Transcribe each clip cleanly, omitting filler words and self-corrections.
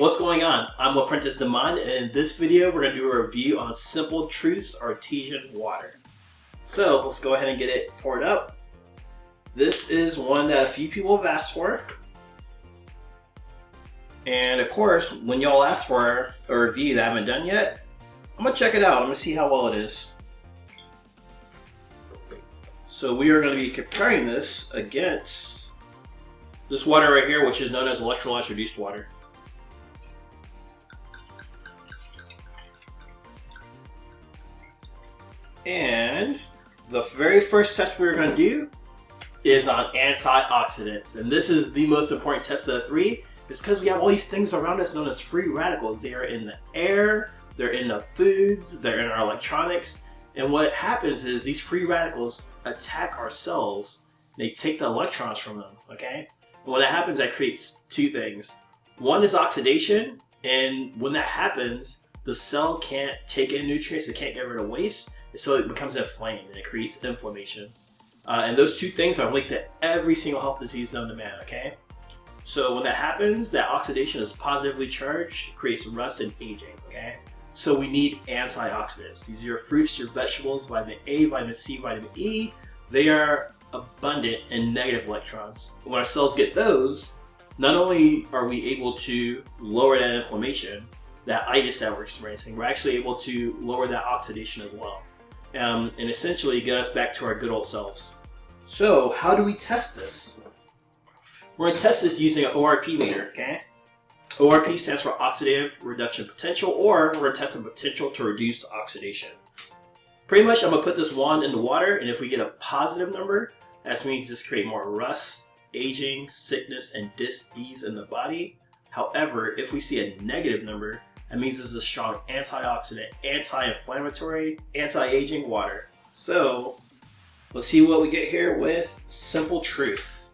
what's going on? I'm Apprentice Demand, and in this video we're going to do a review on Simple Truth Artesian Water. So let's go ahead and get it poured up. This is one that a few people have asked for. And of course, when y'all ask for a review that I haven't done yet, I'm going to check it out. I'm going to see how well it is. So we are going to be comparing this against this water right here, which is known as electrolyte reduced water. And the very first test we're going to do is on antioxidants. And this is the most important test of the three. It's because we have all these things around us known as free radicals. They are in the air, they're in the foods, they're in our electronics. And what happens is these free radicals attack our cells. They take the electrons from them, okay? And when that happens, that creates two things. One is oxidation, and when that happens, the cell can't take in nutrients, it can't get rid of waste, so it becomes inflamed and it creates inflammation. And those two things are linked to every single health disease known to man, okay? So when that happens, that oxidation is positively charged, creates rust and aging, okay? So we need antioxidants. These are your fruits, your vegetables, vitamin A, vitamin C, vitamin E. They are abundant in negative electrons. When our cells get those, not only are we able to lower that inflammation, that itis that we're experiencing, we're actually able to lower that oxidation as well. And essentially get us back to our good old selves. So how do we test this? We're going to test this using an ORP meter, okay? ORP stands for oxidative reduction potential, or we're going to test the potential to reduce oxidation. Pretty much I'm going to put this wand in the water, and if we get a positive number, that means this creates more rust, aging, sickness, and dis-ease in the body. However, if we see a negative number, that means this is a strong antioxidant, anti-inflammatory, anti-aging water. So let's see what we get here with Simple Truth.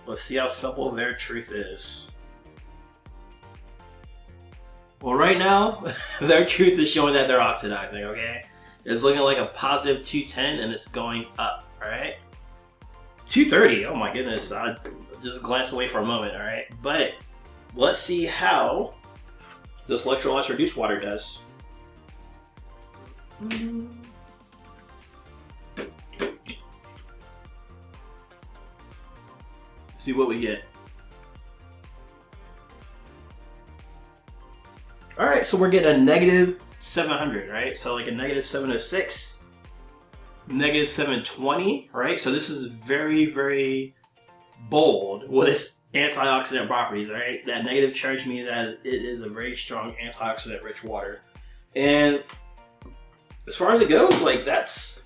Let's see how simple their truth is. Well, right now, their truth is showing that they're oxidizing, okay? It's looking like a positive 210 and it's going up, all right? 230, oh my goodness, I just glanced away for a moment, all right? But let's see how this electrolyte reduced water does. See what we get. All right, so we're getting a negative 700, right? So like a negative 706, negative 720, right? So this is very, very bold with its antioxidant properties, right? That negative charge means that it is a very strong antioxidant rich water. And as far as it goes, like that's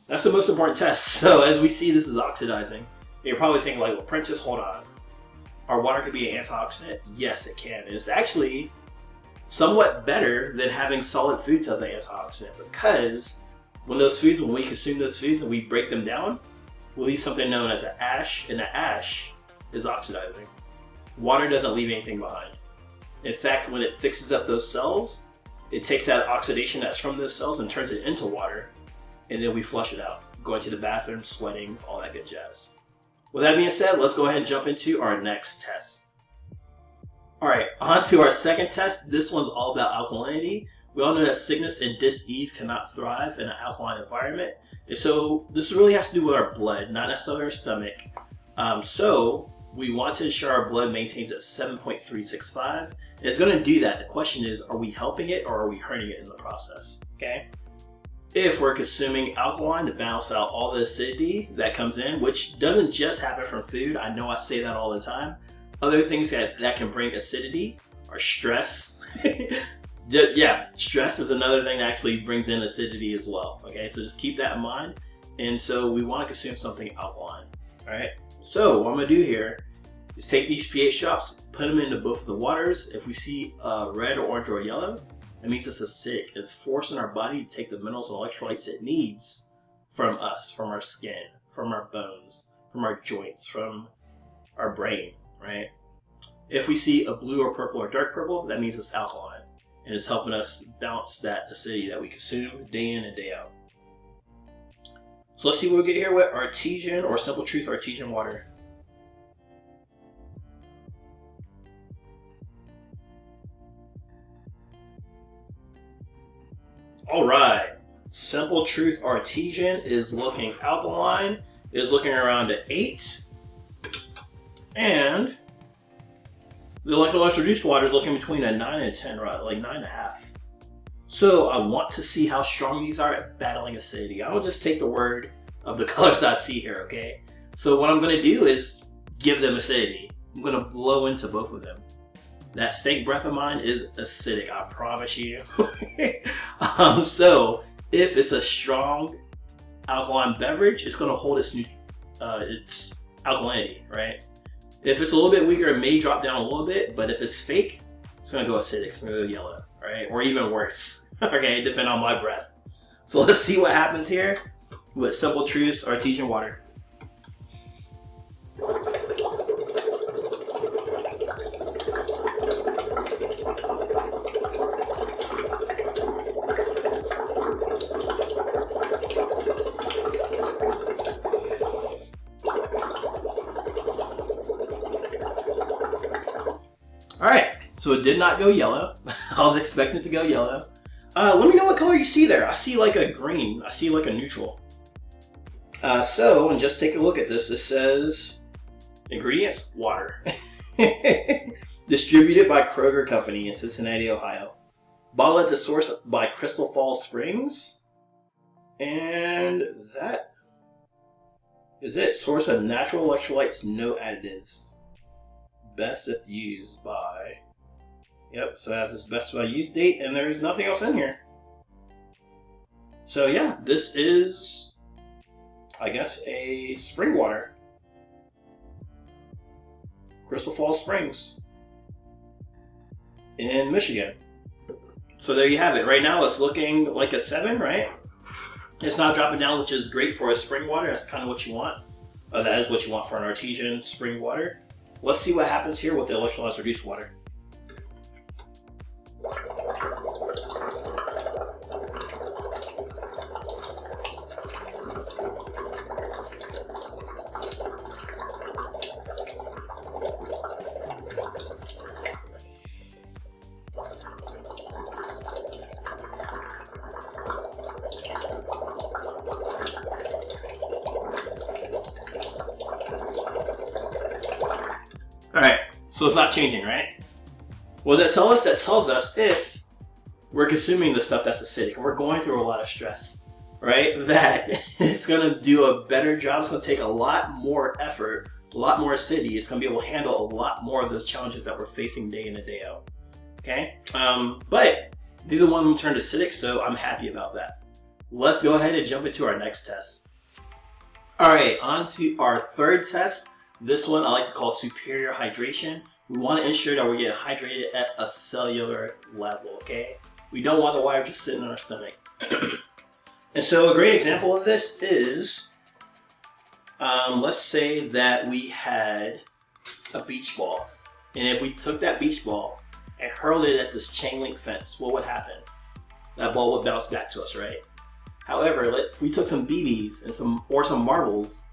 the most important test. So as we see, this is oxidizing. You're probably thinking like, well, Prentice, hold on. Our water could be an antioxidant? Yes, it can. It's actually somewhat better than having solid foods as an antioxidant, because when we consume those foods and we break them down, we leave something known as an ash, and the ash is oxidizing. Water doesn't leave anything behind. In fact, when it fixes up those cells, it takes that oxidation that's from those cells and turns it into water, and then we flush it out, going to the bathroom, sweating, all that good jazz. With that being said, let's go ahead and jump into our next test. Alright, on to our second test. This one's all about alkalinity. We all know that sickness and dis-ease cannot thrive in an alkaline environment. And so this really has to do with our blood, not necessarily our stomach. So we want to ensure our blood maintains at 7.365. And it's going to do that. The question is, are we helping it or are we hurting it in the process? Okay. If we're consuming alkaline to balance out all the acidity that comes in, which doesn't just happen from food. I know I say that all the time. Other things that can bring acidity are stress. Yeah, stress is another thing that actually brings in acidity as well. Okay, so just keep that in mind. And so we want to consume something alkaline. All right, so what I'm going to do here is take these pH drops, put them into both of the waters. If we see red, orange, or yellow, that means it's acidic. It's forcing our body to take the minerals and electrolytes it needs from us, from our skin, from our bones, from our joints, from our brain, right? If we see a blue or purple or dark purple, that means it's alkaline. And it's helping us balance that acidity that we consume day in and day out. So let's see what we get here with artesian or Simple Truth Artesian Water. All right, Simple Truth Artesian is looking alkaline, is looking around at 8. And the electrolyte reduced water is looking between a 9 and a 10, right? Like 9.5. So I want to see how strong these are at battling acidity. I will just take the word of the colors I see here, okay? So what I'm going to do is give them acidity. I'm going to blow into both of them. That steak breath of mine is acidic, I promise you. So if it's a strong alkaline beverage, it's going to hold its alkalinity, right? If it's a little bit weaker, it may drop down a little bit, but if it's fake, it's going to go acidic, it's going to go yellow, right? Or even worse, okay, depending on my breath. So let's see what happens here with Simple Truth's Artesian Water. Alright, so it did not go yellow. I was expecting it to go yellow. Let me know what color you see there. I see like a green. I see like a neutral. And just take a look at this. It says, ingredients, water. Distributed by Kroger Company in Cincinnati, Ohio. Bottled at the source by Crystal Falls Springs. And that is it. Source of natural electrolytes, no additives. Best if used by. Yep, so it has this best by use date, and there's nothing else in here. So yeah, this is, I guess, a spring water. Crystal Falls Springs in Michigan. So there you have it. Right now it's looking like a 7, right? It's not dropping down, which is great for a spring water. That's kind of what you want. That is what you want for an artesian spring water. Let's see what happens here with the electrolyte reduced water. Alright, so it's not changing, right? What does that tell us? That tells us if we're consuming the stuff that's acidic, if we're going through a lot of stress, right? That it's going to do a better job. It's going to take a lot more effort, a lot more acidity. It's going to be able to handle a lot more of those challenges that we're facing day in and day out. Okay? But neither one of them turned acidic, so I'm happy about that. Let's go ahead and jump into our next test. Alright, on to our third test. This one I like to call superior hydration. We want to ensure that we're getting hydrated at a cellular level, okay? We don't want the water just sitting in our stomach. And so a great example of this is, let's say that we had a beach ball. And if we took that beach ball and hurled it at this chain link fence, what would happen? That ball would bounce back to us, right? However, if we took some BBs and some marbles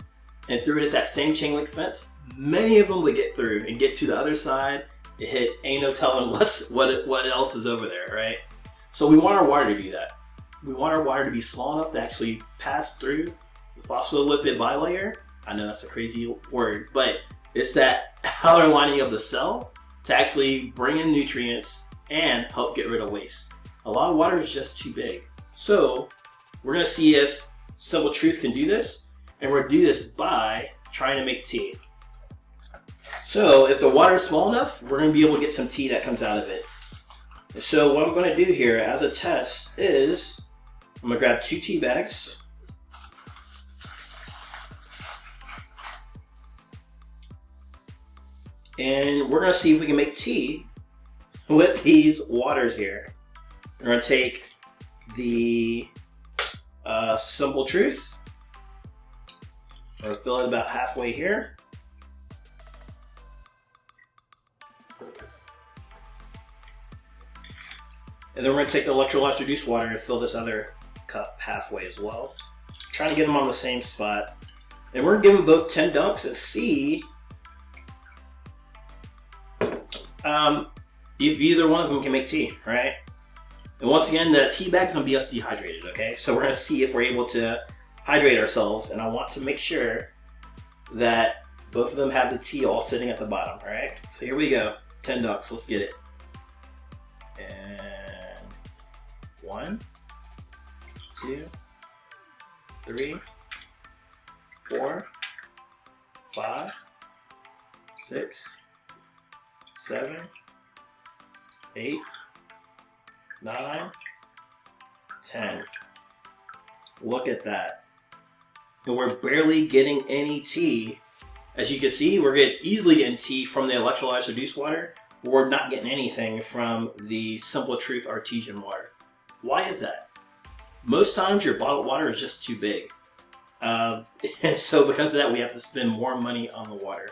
and threw it at that same chain link fence, many of them would get through and get to the other side. It hit, ain't no telling what else is over there, right? So we want our water to do that. We want our water to be small enough to actually pass through the phospholipid bilayer. I know that's a crazy word, but it's that outer lining of the cell to actually bring in nutrients and help get rid of waste. A lot of water is just too big. So we're gonna see if Simple Truth can do this. And we're going to do this by trying to make tea. So if the water is small enough, we're going to be able to get some tea that comes out of it. And so what I'm going to do here as a test is, I'm going to grab 2 tea bags. And we're going to see if we can make tea with these waters here. We're going to take the Simple Truth. Or fill it about halfway here. And then we're going to take the electrolyte reduced water and fill this other cup halfway as well. Trying to get them on the same spot. And we're going to give them both 10 dunks and see if either one of them can make tea, right? And once again, the tea bag's gonna be us dehydrated, okay? So we're gonna see if we're able to hydrate ourselves, and I want to make sure that both of them have the tea all sitting at the bottom, all right? So here we go, 10 ducks, let's get it. And 1, 2, 3, 4, 5, 6, 7, 8, 9, 10. Look at that. And we're barely getting any tea. As you can see, we're easily getting tea from the electrolyzed reduced water. We're not getting anything from the Simple Truth Artesian Water. Why is that? Most times your bottled water is just too big. And so because of that, we have to spend more money on the water.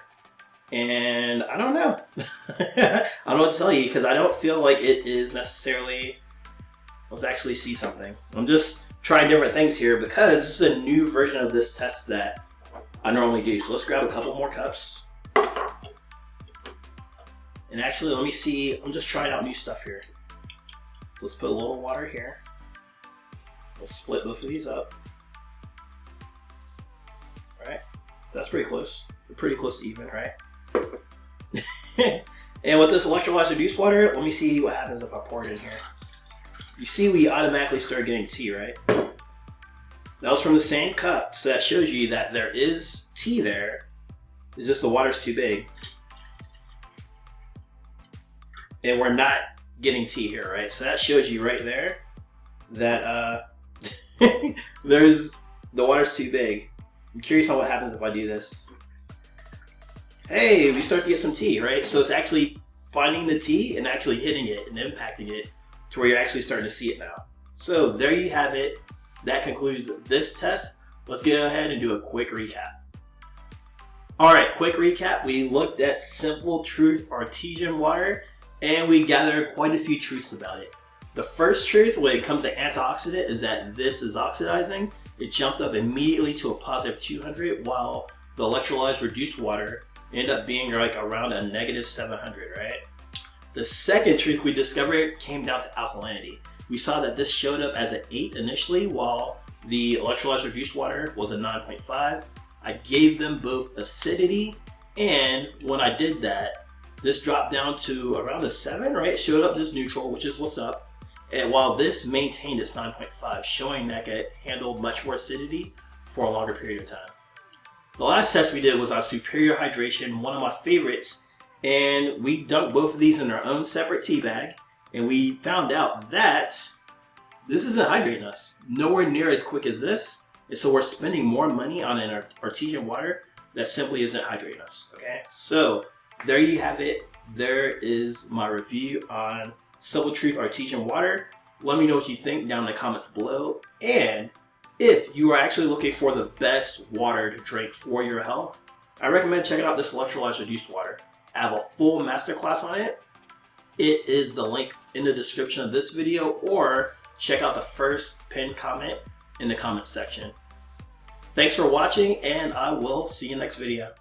And I don't know. I don't know what to tell you, because I don't feel like it is necessarily... Let's actually see something. I'm just trying different things here because this is a new version of this test that I normally do. So let's grab a couple more cups. And actually, let me see. I'm just trying out new stuff here. So let's put a little water here. We'll split both of these up. All right. So that's pretty close. We're pretty close to even, right? And with this electrolyzed reduced water, let me see what happens if I pour it in here. You see we automatically start getting tea, right? That was from the same cup, so that shows you that there is tea there. It's just the water's too big. And we're not getting tea here, right? So that shows you right there that the water's too big. I'm curious on what happens if I do this. Hey, we start to get some tea, right? So it's actually finding the tea and actually hitting it and impacting it to where you're actually starting to see it now. So there you have it. That concludes this test. Let's go ahead and do a quick recap. All right, quick recap. We looked at Simple Truth Artesian Water and we gathered quite a few truths about it. The first truth when it comes to antioxidant is that this is oxidizing. It jumped up immediately to a positive 200 while the electrolyzed reduced water ended up being like around a negative 700, right? The second truth we discovered came down to alkalinity. We saw that this showed up as an 8 initially, while the electrolyzed reduced water was a 9.5. I gave them both acidity, and when I did that, this dropped down to around a 7, right? It showed up as neutral, which is what's up. And while this maintained its 9.5, showing that it handled much more acidity for a longer period of time. The last test we did was on superior hydration, one of my favorites, and we dumped both of these in our own separate tea bag, and we found out that this isn't hydrating us. Nowhere near as quick as this, and so we're spending more money on an artesian water that simply isn't hydrating us, okay? So there you have it. There is my review on Simple Truth Artesian Water. Let me know what you think down in the comments below, and if you are actually looking for the best water to drink for your health, I recommend checking out this electrolyzed reduced water. I have a full masterclass on it. It is the link in the description of this video, or check out the first pinned comment in the comments section. Thanks for watching, and I will see you next video.